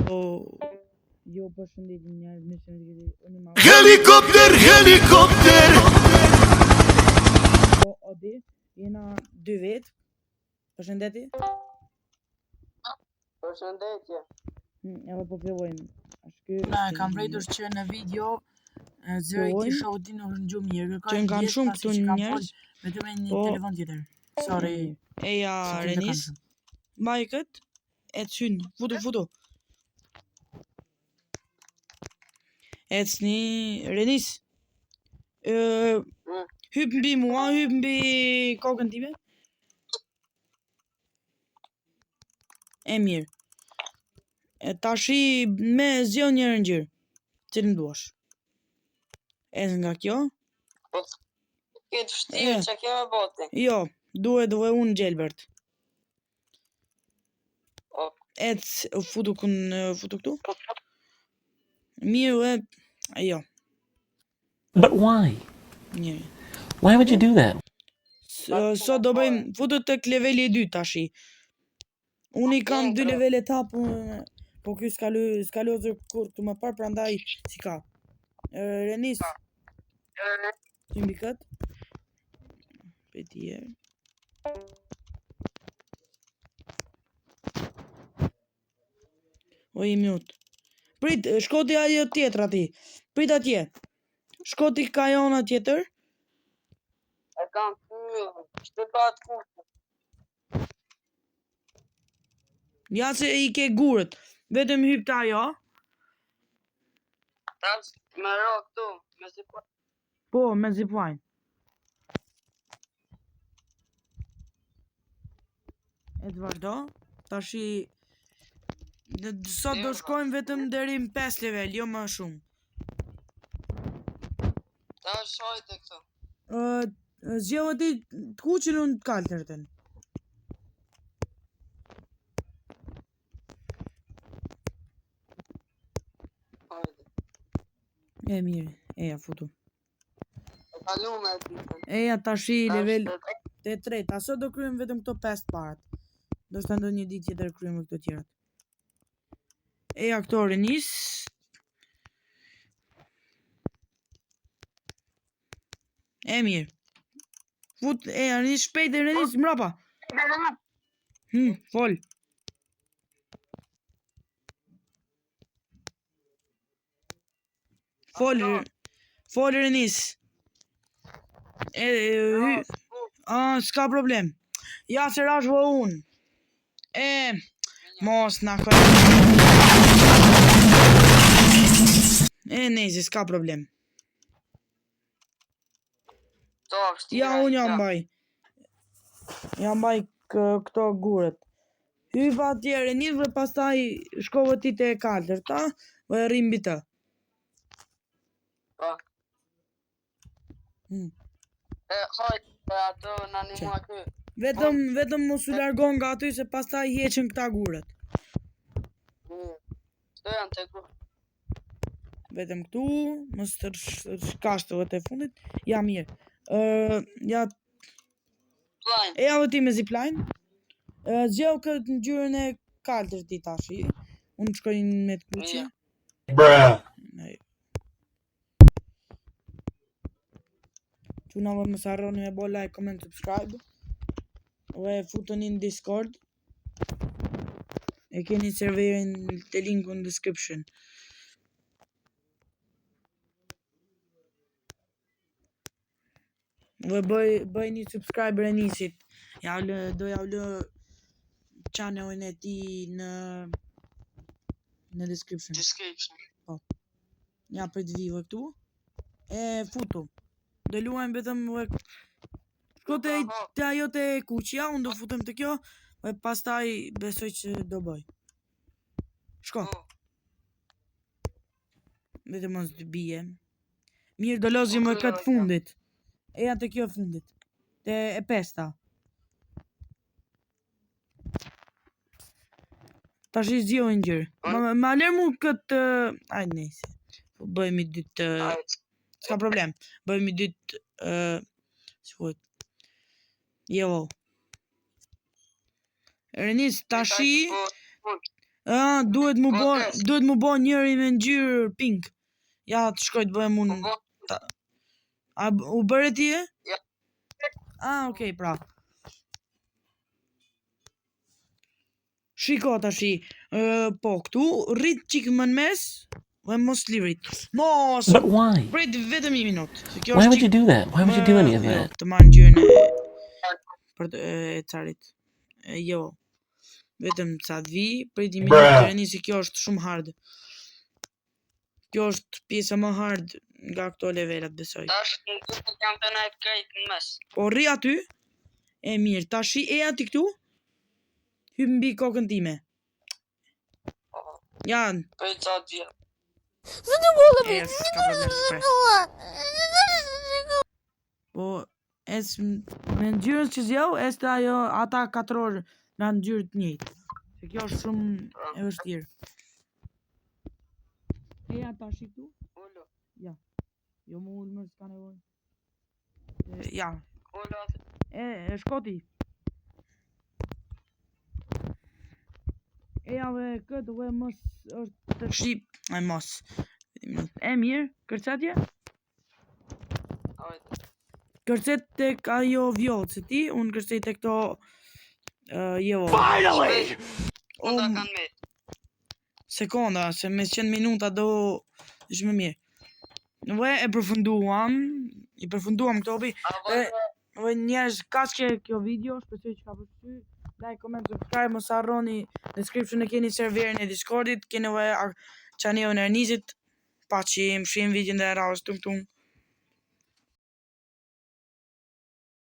Jo, përshëndetim njerëz, Helikopter, helikopter. Po, odi, jena 2 vet. Përshëndetje. Përshëndetje. Edhe po fillojmë. Na kam vrejtur që në video zëri ti shohti nuk në gjumë mirë. Që në kanë shumë këtu njerëz. Vetëm me një telefon tjetër. Sorry. Eja Renis. Mbaj kët. E çyn. Futu. Ecni Renis. Hyp mbi mua, hyp mbi kokën time. E mirë. Tashi me zgjon një rëngjir. Cilën duash? Edhe nga kjo? Këtë vështirë që kjo me bote. Jo, duhet unë Gjelbert. Futu këtu? Mirë, jo. But why? Njëri. Why would you do that? So do bëjmë futu tek leveli 2 tashi. Unë I kam 2 levele ta, po ky s'ka lozur kur të më parë, prandaj si ka. Renis. Ti mbi kët? Petit. O I minut. Prit, shkoti ajo tjetër aty. Prit atje. Shkoti ka jona tjetër. E kam pyllë, shtëpat kurtë. Ja se I ke gurët. Vetëm hyp ta ajo. Tash me ro këtu, me zipojnë. Po, me zipojnë. E të vazhdo. Tashi sot do shkojmë vetëm deri në 5 level, jo më shumë. Tash shojte këtu. Zgjeo ti të kuqin unë të kaltërten. E mirë, eja futu. Eja tashi level të 3. Aso do kryem vetëm këto 5 parat. Do shta ndo një ditë tjetër kryem këto tjerat. Eja këto Renis. E mirë. Fut, eja Renis shpejt e Renis mrapa. Fol. Fol Renis. S'ka problem. Ja se rash vë unë. Mos na kërë. Nezi, s'ka problem. Ja, unë jam mbaj. Jam mbaj këto gurët. Hypa atje Renis dhe pastaj shkove ti te e kaltër, ta? Dhe rrim mbi të. Hajtë ato në anima kë. Vetëm mos u largon nga aty se pastaj heqen këta gurët. Këto janë të gurë. Vetëm këtu, mos të shkashtëve të fundit. Ja mirë. Ja... Plajnë. E javë ti me zipline. Zgjeo këtë në gjyrën e kaltër ti tashi. Unë shkoj me të kuqe. Bruh. Quna vë mos harroni me bo like, comment, subscribe. Dhe futeni në Discord. E keni serverin të linku në description. Dhe bëj një subscriber e nisit. Do ja lë channelin e ti në description. Po. Ja për të vive këtu. E futu. Do luajmë vetëm shko të ajo të kuqja, unë do futem të kjo, dhe pastaj besoj që do bëj. Shko. Vetëm mos të bije. Mirë, do lozim më këtë fundit. Eja të kjo fundit. Të e 5-ta. Tash I zgjo një gjërë. Ma lërë mu këtë... Ajde nejse. Bëjmë I dytë... S'ka problem. Bëjmë I dytë... Si fut... Jo. Renis, tashi... Duhet mu bo njëri me ngjyrë pink. Ja, të shkoj të bëhem unë. A u bëre ti e? Ja. Okej, pra. Shiko tashi, po këtu rrit qik më në mes, dhe mos livrit. Mos! But why? Prit vetëm 1 minutë. Why would you do that? Why would you do any of that? Të marrë ngjyrën e carit. Jo. Vetëm ca të vi, prit 1 minutë të reni se kjo është shumë hard. Kjo është pjesa më hard nga këto levelat, besoj. Tash në duke jam të najtë krejt në mes. Po rri aty. E mirë, tashi e ati këtu. Hyp mbi kokën time. Jan. Për ca dhja. S'ka problem, pres. Po, me ngjyrën që zjau, este ajo ata 4 orë nga ngjyrë të njëjtë. Se kjo është shumë e vështirë. Ja tashi këtu. Ullo. Ja. Jo më ullë më s'ka nevojë. Ja. Ullo. Shkoti. Dhe këtë dhe mos është të shqip. Mos. E mirë, kërcatje? Kërcet tek ajo vjollë, se ti, unë kërcet tek to jo. Finally! Unë kanë me. Sekonda, se me 100 minuta do ishme mirë. Dhe e përfunduam, i përfunduam këto obi. Dhe njerëz, ka që kjo video, shpesoj që ka përshty. Like, comment, subscribe, mos harroni description e keni serverin e Discordit, keni dhe çanelin e Ernizit. Paqim, shihim videon dhe radhës tung tung.